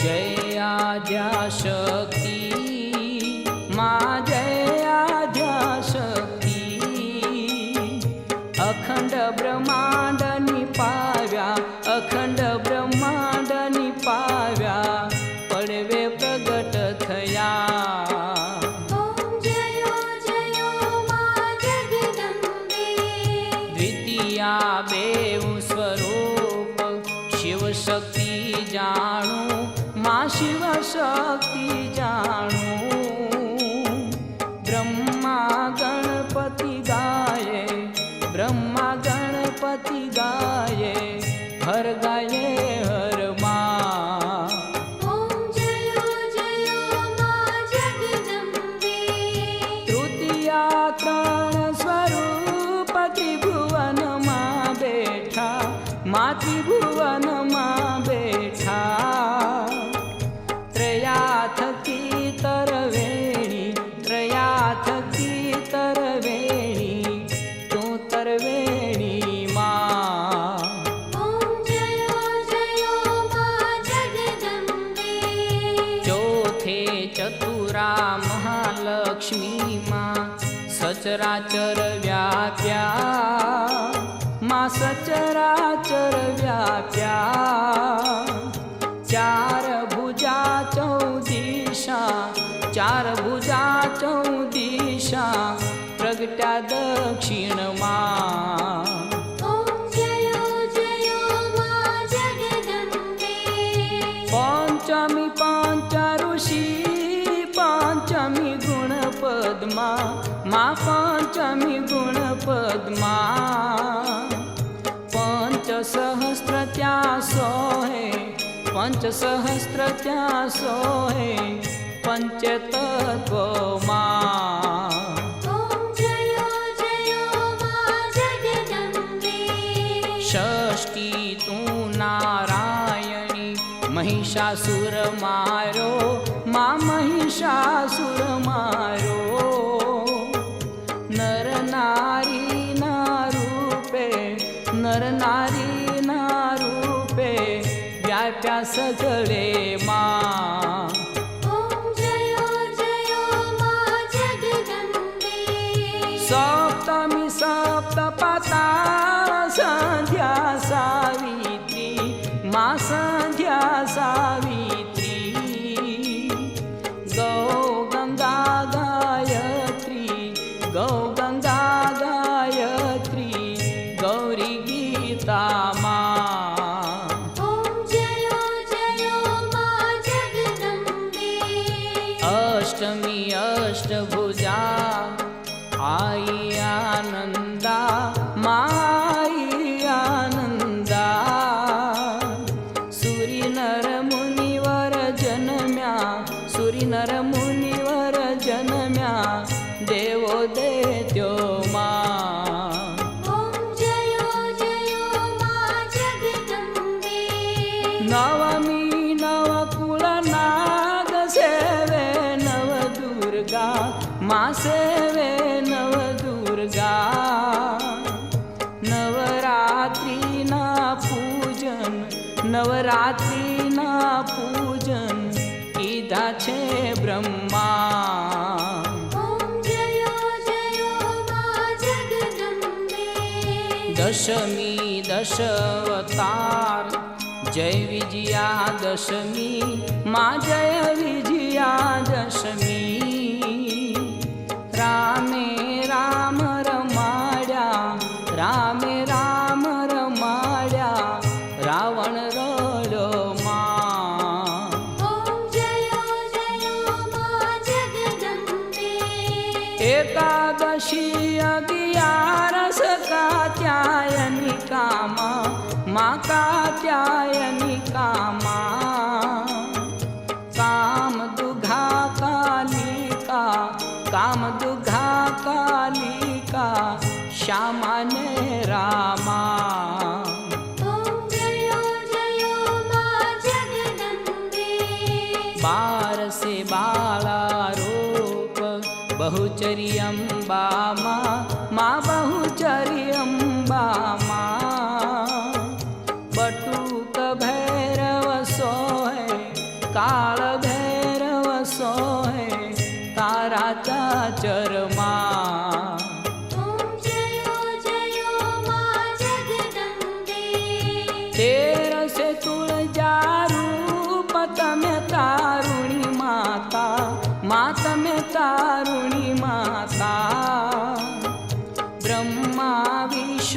जय आद्याशक्ती मा जय आद्याशक्ती अखंड ब्रह्मांड निपाव्या अखंड ब्रह्मांड निपाव्या पडवे प्रगट थया द्वितीया बेव स्वरूप शिवशक्ती जाणू मा शिवशक्ती जाणू ब्रह्मा गणपती गाये ब्रह्मा गणपती गाये हर गाये हर मा तृतीया त्रण स्वरूप त्रिभुवन मा बैठा मा त्रिभुवन मा बैठा त्रयाथ की तरवेणी त्रयाथ की तरवेणी तू तरवेणी मा चौथे चतुरा महालक्ष्मी मा सचराचर व्याप्या मा सचराचर व्याप्या चार भुजा चौदिशा चार भुजा चौदिशा प्रगट्या दक्षिण मा पंचमी पंच ऋषी पंचमी गुण पद्मा मा पंचमी गुण पद्मा पंच सहस्त्र त्या सोहे पंच सहस्त्र त्या सोहे पंचतत्व मा षष्ठी तू नारायणी महिषासुर मारो मा महिषासुर मारो नर नारी ना रूपे नर नारी ना रूपे व्याप्या सगळे मा सप्तमी सप्तपता संध्या सावित्री मा संध्या सावित्री गौ गंगा गायत्री गौ गंगा गायत्री गौरी गीता मा अष्टमी अष्टभुजा आई आनंदा माई आनंदा सूरी नर मुनिवर जन्म्या सूरी नर मुनिवर जन्म्या देवो देत्यो मा नवमी नवकुल नाग सेवे नव दुर्गा मा सेवे नव दुर्गा नवरात्री ना पूजन नवरात्री ना पूजन कीधा छे ब्रह्मा दशमी दशावतार जय विजया दशमी मा जय विजया दशमी रामे राम रमाड्या रामे राम रमाड्या रावण रडो मा एकादशी अगियारस कात्यायनी कामा मा कात्यायनी कामा काम दुघा कालिका काम दुघा कालिका श्यामाने रामा बार से बाला रूप बहुचरी अम्बा मा बहुचरी अम्बा मा बटुक भैरव सोहे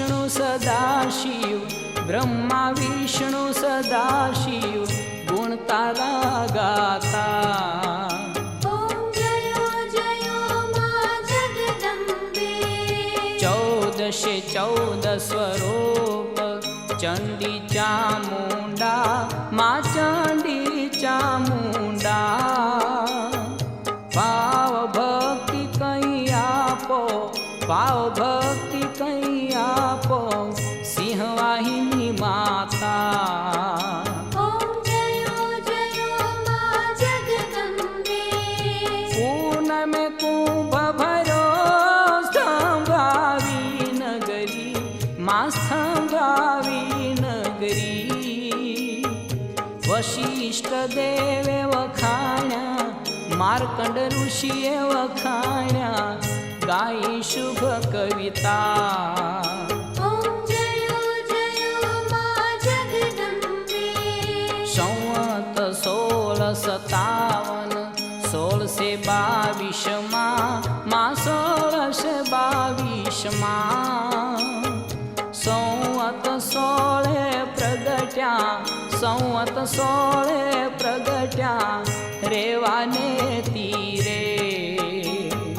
विष्णु सदाशिव, ब्रह्मा विष्णु सदाशिव, गुण तारा गाता। ओम जयो जयो मां जगदम्बे। 1414 स्वरूप चंडी चामुंडा, मां चंडी चामुंडा। पाव भक्ति कहीं आपो, पाव भक्ति कहीं आपो, सिंहवाहिनी माता। ओम जयो जयो मां जगदम्बे। पूनम कुंभ भरो स्तंभावी नगरी, मां स्तंभावी नगरी। वशिष्ठ देवे वखाण्या, मार्कंड ऋषीए वखाण्या, गाई शुभ कविता। ओम जयो जयो मां जगदम्बे। संवत 1657, 1622 मां 1622 संवत 16 प्रगट्या, संवत 16 प्रगट्या, रेवाने तीरे।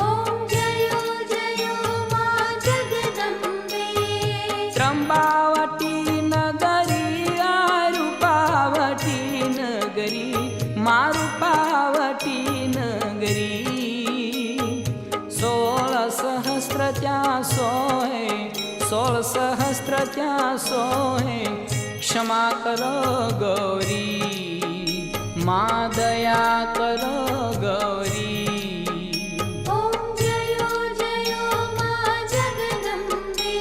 ओम जयो जयो मां जगदम्बे। त्र्यंबावती नगरी, रूपावती नगरी, मारूपावती नगरी। 16 सहस्त्र त्या सोहे, 16 सहस्त्र त्या सोहे, क्षमा करो गौरी, मां दया करो गौरी। ओम जयो जयो मां जगदम्बे।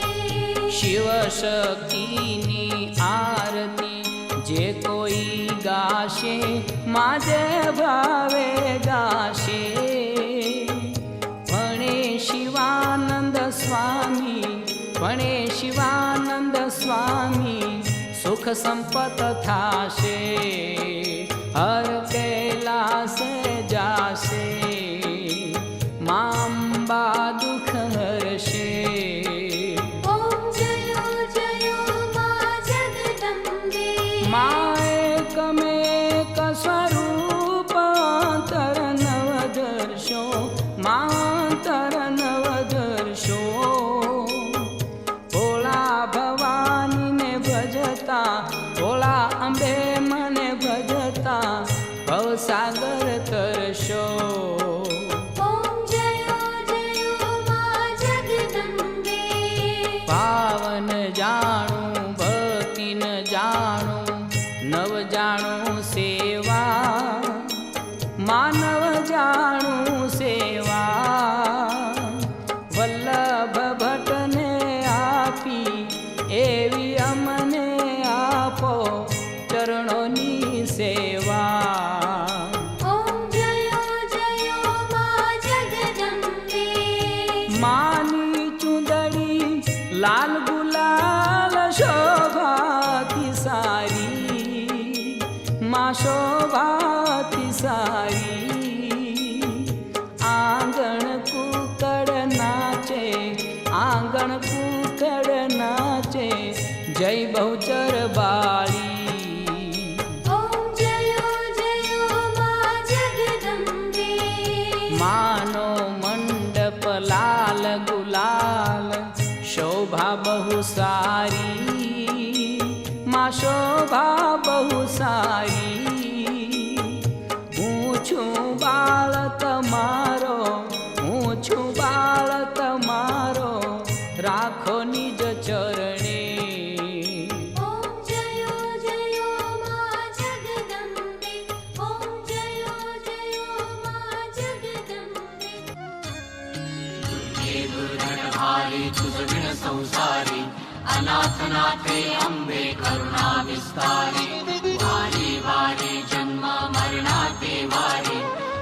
शिव शक्तिनी आरती जे कोई गाशे, माझे भावे गाशे। म्हणे शिवानंद स्वामी, म्हणे शिवानंद स्वामी, सुख संपत थाशे, हर कैलास जाशे, मांबा दुख हरशे। ओम जयो जयो मां जगदम्बे। मां एकमेक स्वरूप, अंतर नवदर्शो, मां अंतर नवदर्शो। भोला भवानी ने भजता, भोला अंबे मने भजता, भवसागर तरशो। ओम जयो जयो मां जगदम्बे। पावन जाणू भक्ति न जाणू, नव जाणू सेवा, मानव जाणू सेवा। वल्लभ भट्टने आपी, एवी अमने आपो, चरणोनी सेवा। ओम जयो जयो मां जगदम्बे। मानी चुंदड़ी लाल गुलाल शोभाती सारी, मां शोभाती सारी। आंगण कुकड़ नाचे, आंगण कुकड़ नाचे, जय बहुचर बाली। ओम जयो जयो मां जगदम्बे। मानो मंडप लाल गुलाल, शोभा बहु सारी, मां शोभा बहु सारी। હું છું બાળ તમારો, હું છું બાળ તમારો, રાખો નિજ ચરણે। ओम जयो जयो मां जगदम्बे। ओम जयो जयो मां जगदम्बे। दुर्घटभारी तुझ विण संसारी, अनाथनाथे अंबे करुणा विस्तारी। वारी वारी जन्म मरणाते वारी,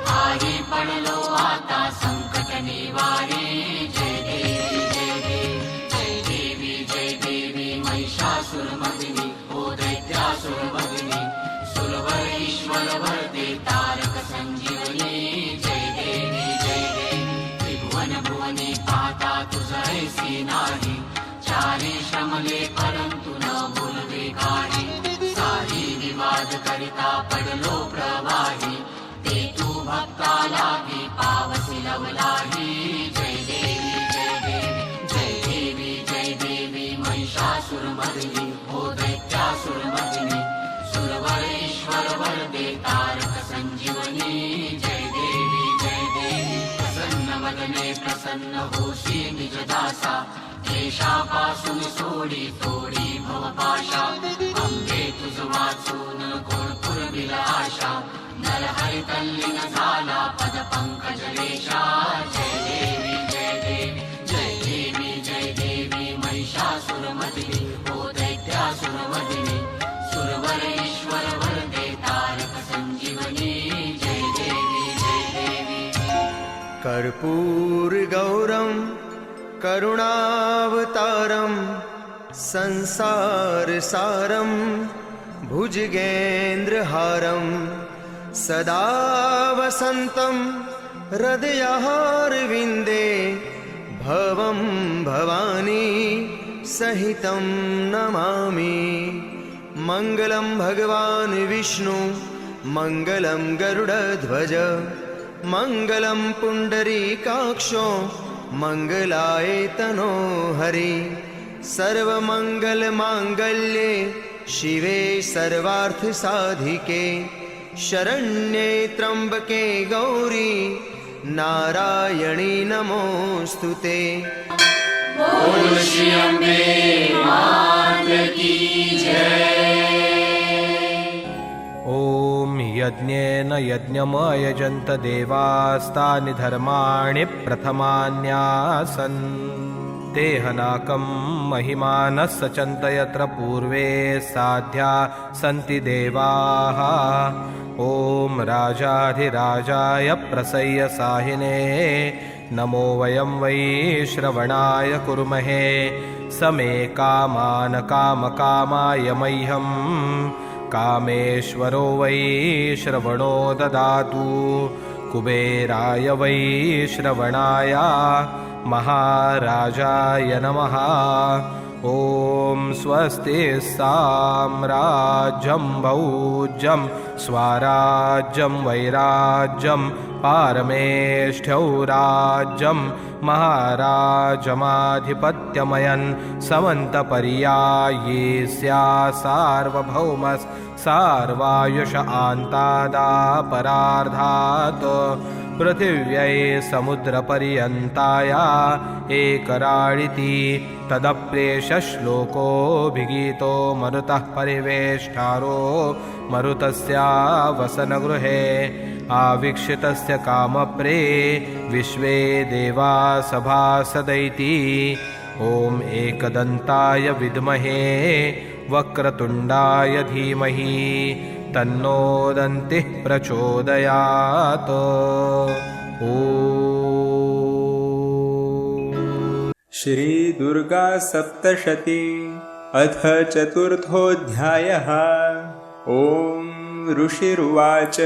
हारी पडलो आता संकट निवारी। जय देवी जय देवी जय देवी जय देवी, महिषासुरमर्दिनी ओ दैत्यासुरमर्दिनी, सुरवर ईश्वर वरदे तारक संजीवनी। जय देवी जय देवी, त्रिभुवन भुवनी पाहता तुझ ऐसी नाही, चारी श्रमले परंतु न बोलवे काही सारी विवाद करिता पडलो प्रवाही ते तू भक्ता लागी पावसी लवलाही जय देवी जय देवी जय देवी जय देवी महिषासुरमर्दिनी हो दैत्यासुरमर्दिनी सुरवर ईश्वर वर दे तारक संजीवनी जय देवी प्रसन्न वदने प्रसन्न होशी निज दासा क्लेशापासून सोडी तोडी भवपाशा अंबे तुझ वाचून कोण पुरविल आशा नरहरि तल्लीन झाला पद पंकज रेषा जय देवी जय देवी जय देवी जय देवी महिषासुरमर्दिनी हो दैत्यासुरमर्दिनी सुरवर ईश्वर वर दे तारक संजीवनी जय देवी जय देवी कर्पूरगौरं करुणावतारं संसारसारं भुजगेन्द्रहारं सदा वसन्तं हृदयारविन्दे भवं भवानी सहितं नमामि मङ्गलं भगवान् विष्णु मङ्गलं गरुडध्वज मङ्गलं पुण्डरीकाक्षो मङ्गलाय तनो हरि सर्वमङ्गलमाङ्गल्ये शिवे सर्वार्थसाधिके शरण्ये त्र्यम्बके गौरी नारायणी नमोऽस्तु ते बोल श्री अम्बे मात की जय। ॐ यज्ञेन यज्ञमयजन्त देवास्तानि धर्माणि प्रथमान्यासन् तेहनाकं महिमानः सचन्त यत्र पूर्वे साध्या सन्ति देवाः ॐ राजाधिराजाय प्रसय्य साहिने नमो वयं वै श्रवणाय कुर्महे समे कामान् कामकामाय मह्यं कामेश्वरो वै श्रवणो ददातु कुबेराय वै श्रवणाय महाराजाय नमः ॐ स्वस्ति साम्राज्यं भौज्यं स्वराज्यं वैराज्यं पारमेष्ठ्यौराज्यं महाराजमाधिपत्यमयन् समन्तपर्याये सार्वभौमस् सार्वायुष आन्तादापरार्धात् पृथिव्यै समुद्रपर्यन्ताया एकराळिति तदप्रेषश्लोकोऽभिगीतो मरुतः परिवेष्टारो मरुतस्या वसनगृहे आवीक्षितस्य कामप्रे विश्वे देवा सभासदैति ॐ एकदन्ताय विद्महे वक्रतुण्डाय धीमहि तन्नो दन्तिः प्रचोदयात् ॐ श्री दुर्गा सप्तशती अथ चतुर्थोऽध्यायः ॐ ऋषिरुवाच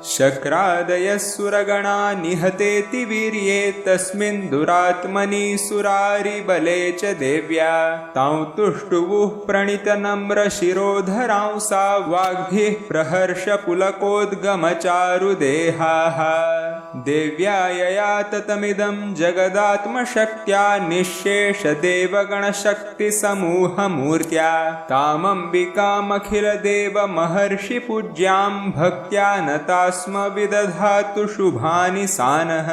शक्रादयः सुरगणा निहतेति वीर्ये तस्मिन् दुरात्मनि सुरारिबले च देव्या तां तुष्टुवुः प्रणितनम्रशिरोधरां सा वाग्भिः प्रहर्षपुलकोद्गमचारुदेहाः देव्या यया ततमिदं जगदात्मशक्त्या निःशेषदेवगणशक्तिसमूहमूर्त्या तामम्बिकामखिलदेवमहर्षिपूज्यां भक्त्या नता स्म विदधातु शुभानि सानः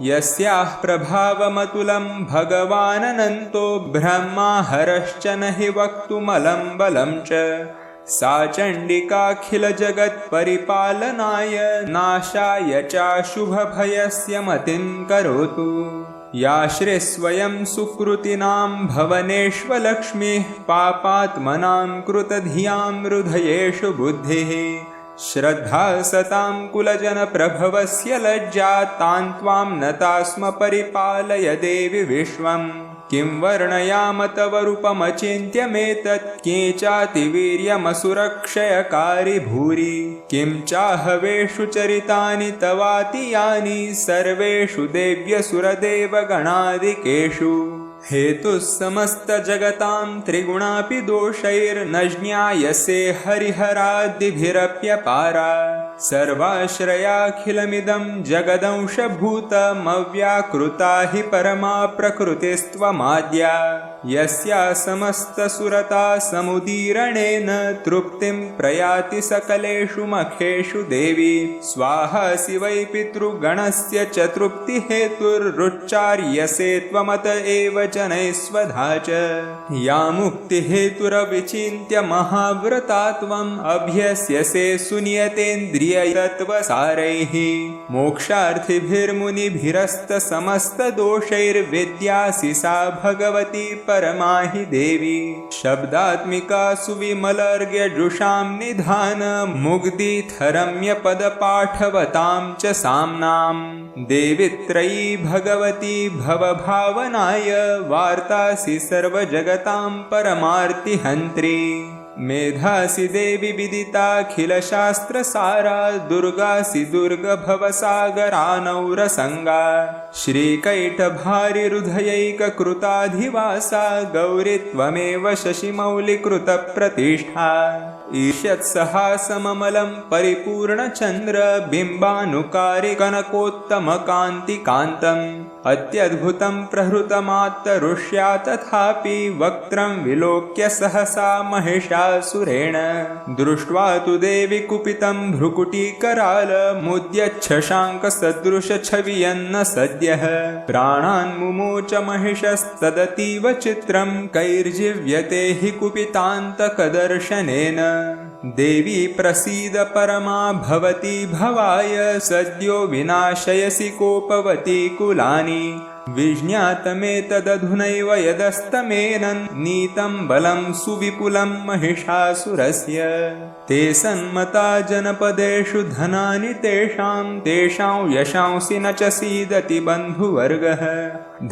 यस्याः प्रभावमतुलं भगवाननन्तो ब्रह्मा हरश्च न हि वक्तुमलं बलं च सा चण्डिकाखिलजगत्परिपालनाय नाशाय चाशुभभयस्य मतिं करोतु या श्रीस्वयं सुकृतिनां भवनेष्वलक्ष्मीः पापात्मनां कृतधियां हृदयेषु बुद्धिः श्रद्धा सतां कुलजनप्रभवस्य लज्जा तां त्वां नता स्म परिपालय देवि विश्वम् किं वर्णयाम तव रूपमचिन्त्यमेतत् केचातिवीर्यमसुरक्षयकारि भूरि किं चाहवेषु चरितानि तवातियानि सर्वेषु देव्यसुरदेवगणादिकेषु हेतुः समस्तजगतां त्रिगुणापि दोषैर्न ज्ञायसे हरिहरादिभिरप्यपारा सर्वाश्रयाखिलमिदं जगदंशभूतमव्याकृता हि परमा प्रकृतिस्त्वमाद्या यस्या समस्तसुरता समुदीरणेन तृप्तिं प्रयाति सकलेषु मखेषु देवी स्वाहासि वै पितृगणस्य च तृप्तिहेतुरुच्चार्यसे त्वमत एव जनैस्वधा च या मुक्तिहेतुरविचिन्त्य महाव्रता त्वम् अभ्यस्यसे सुनियतेन्द्रियतत्त्वसारैः मोक्षार्थिभिर्मुनिभिरस्तसमस्तदोषैर्विद्यासि सा भगवती परमा हि देवी शब्दात्मिका सुविमलर्घ्यजुषां निधान मुग्धिथरम्यपदपाठवतां च साम्नां देवित्रयी भगवती भवभावनाय वार्तासि सर्वजगतां परमार्तिहन्त्री मेधासि देवी विदिताखिलशास्त्रसारा दुर्गासि दुर्गभवसागरानौरसङ्गा श्रीकैटभारिहृदयैककृताधिवासा गौरी त्वमेव शशिमौलिकृतप्रतिष्ठा ईषत्सहासममलं परिपूर्णचन्द्रबिम्बानुकारिकनकोत्तमकान्तिकान्तम् अत्यद्भुतं प्रहृतमात्तरुष्या तथापि वक्त्रं विलोक्य सहसा महिषासुरेण दृष्ट्वा तु देवि कुपितं भ्रुकुटीकरालमुद्यच्छशाङ्कसदृशछवियन्न सद्यः प्राणान् मुमोच महिषस्तदतीव चित्रं कैर्जीव्यते हि कुपितान्तकदर्शनेन देवी प्रसीद परमा भवती भवाय सद्यो विनाशयसि कोपवती कुलानि विज्ञातमेतदधुनैव यदस्तमेन नीतं बलं सुविपुलं महिषासुरस्य ते सन्मता जनपदेषु धनानि तेषां यशांसि न च सीदति बन्धुवर्गः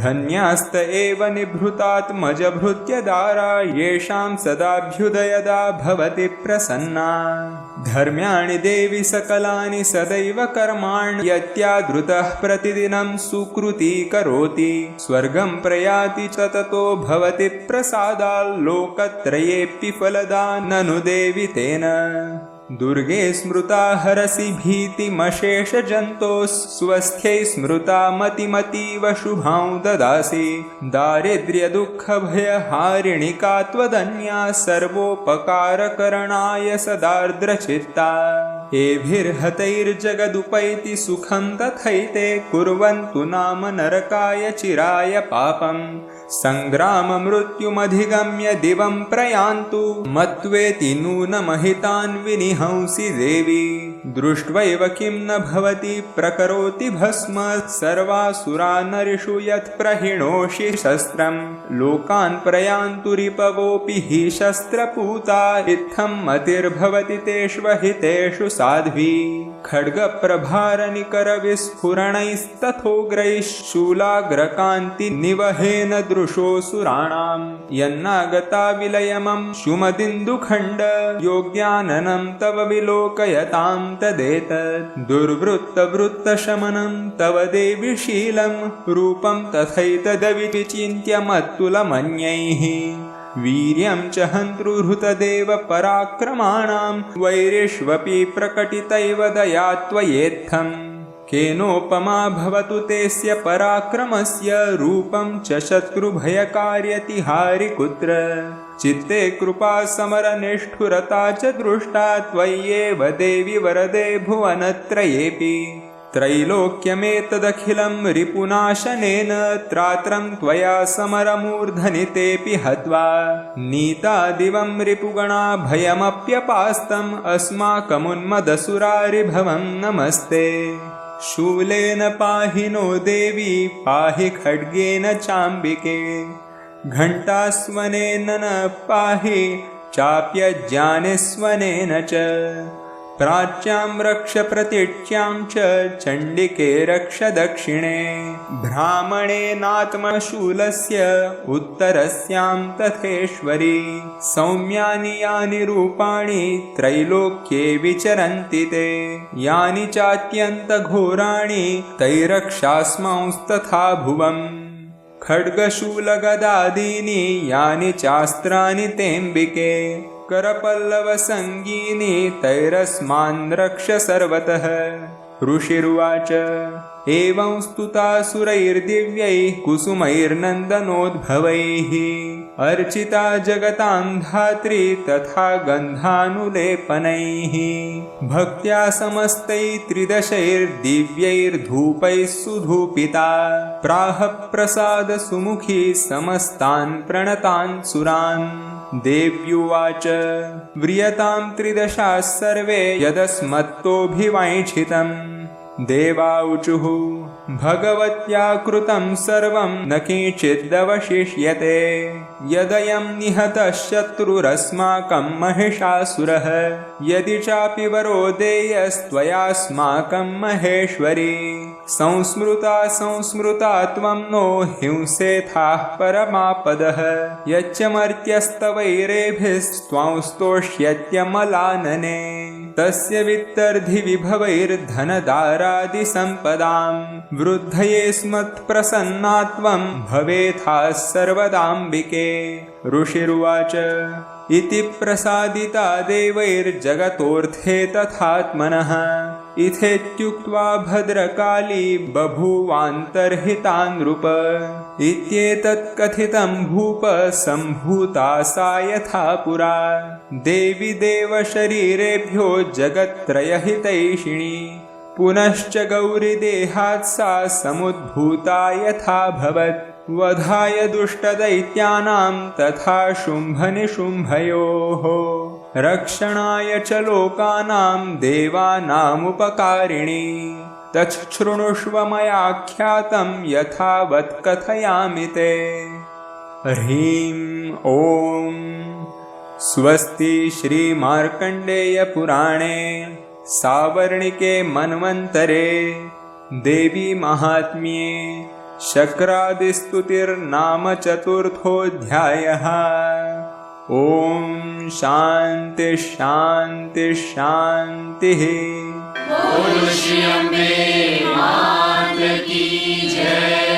धन्यास्त एव निभृतात्मजभृत्यदारा येषां सदाभ्युदयदा भवति प्रसन्ना धर्म्याणि देवि सकलानि सदैव कर्माण्यत्यादृतः प्रतिदिनं सुकृती करोति स्वर्गं प्रयाति च ततो भवति प्रसादाल्लोकत्रयेऽपि फलदा ननु देवि तेन दुर्गे स्मृता हरसि भीतिमशेषजन्तोः स्वस्थ्यै स्मृता मतिमतीव शुभां ददासि दारिद्र्यदुःखभयहारिणिका त्वदन्या सर्वोपकारकरणाय सदार्द्रचित्ता एभिर्हतैर्जगदुपैति सुखं तथैते कुर्वन्तु नाम नरकाय चिराय पापम् सङ्ग्राममृत्युमधिगम्य दिवं प्रयान्तु मत्वेति नूनमहितान् विनिहंसि देवी दृष्ट्वैव किं न भवति प्रकरोति भस्म सर्वासुरा नरिषु यत्प्रहिणोषि शस्त्रं लोकान् प्रयान्तु रिपवोऽपि हि शस्त्रपूता इत्थं मतिर्भवति तेष्वहितेषु साध्वी खड्गप्रभारनिकरविस्फुरणैस्तथोग्रैः शूलाग्रकान्तिनिवहेन दृशोऽसुराणां यन्नागता विलयमं शुमदिन्दुखण्ड योग्याननं तव विलोकयतां तदेतत् दुर्वृत्तवृत्तशमनं तव देवि शीलं रूपं तथैतदविचिन्त्यमत्तुलमन्यैः वीर्यं च हन्तृहृतदेव पराक्रमाणां वैरिष्वपि प्रकटितैव दया त्वयेत्थम् केनोपमा भवतु तेस्य पराक्रमस्य रूपं च शत्रुभयकार्यतिहारि कुत्र चित्ते कृपा समरनिष्ठुरता च दृष्टा त्वय्येव देवि वरदे भुवनत्रयेऽपि त्रैलोक्यमेतदखिलं रिपुनाशनेन त्रात्रं त्वया समरमूर्धनितेऽपि हत्वा नीता दिवं रिपुगणा भयमप्यपास्तम् अस्माकमुन्मदसुरारिभवं नमस्ते शूलेन पाहि नो देवी पाहि खड्गेन चाम्बिके घण्टास्वनेन न पाहि चाप्यज्ञानेस्वनेन च प्राच्यां रक्ष प्रतीच्यां च चण्डिके रक्ष दक्षिणे ब्राह्मणेनात्मशूलस्य उत्तरस्यां तथेश्वरी सौम्यानि यानि रूपाणि त्रैलोक्ये विचरन्ति ते यानि चात्यन्तघोराणि तैरक्षास्मांस्तथा भुवम् खड्गशूलगदादीनि यानि चास्त्राणि तेऽम्बिके करपल्लवसङ्गीनि तैरस्मान् रक्ष सर्वतः। ऋषिरुवाच एवं स्तुतासुरैर्दिव्यैः कुसुमैर्नन्दनोद्भवैः अर्चिता जगतां धात्री तथा गन्धानुलेपनैः भक्त्या समस्तैः त्रिदशैर्दिव्यैर्धूपैः सुधूपिता प्राह प्रसाद सुमुखी समस्तान् प्रणतान् सुरान्। देव्युवाच व्रियतां त्रिदशाः सर्वे यदस्मत्तोऽभिवाञ्छितम्। देवाऊचुः भगवत्या कृतं सर्वं न किञ्चिदवशिष्यते। यदयं निहतः शत्रुरस्माकं महिषासुरः यदि चापि वरो देयस्त्वयास्माकं महेश्वरी संस्मृता त्वं नो हिंसेथाः परमापदः यच्च मर्त्यस्तवैरेभिस्त्वां स्तोष्यत्यमलानने तस्य वित्तर्धिविभवैर्धनदारादिसम्पदां वृद्धये स्मत्प्रसन्ना त्वं भवेथाः सर्वदाम्बिके। ऋषिरुवाच इति प्रसादिता देवैर्जगतोऽर्थे तथात्मनः इथेत्युक्त्वा भद्रकाली बभूवान्तर्हिता नृप। इत्येतत् कथितं भूप सम्भूता सा यथा पुरा देवी देवशरीरेभ्यो जगत्त्रयहितैषिणी पुनश्च गौरीदेहात् सा समुद्भूता यथाभवत् वधाय दुष्टदैत्यानां तथा शुम्भनिशुम्भयोः रक्षणाय च लोकानां देवानामुपकारिणी। तच्छृणुष्व मयाख्यातं यथावत् कथयामि ते। ह्रीं ॐ स्वस्ति श्रीमार्कण्डेयपुराणे सावर्णिके मन्वन्तरे देवी महात्म्ये शक्रादिस्तुतिर्नाम चतुर्थोऽध्यायः। ॐ शान्ति शान्ति शान्तिः। बोलो श्री अम्बे मात की जय।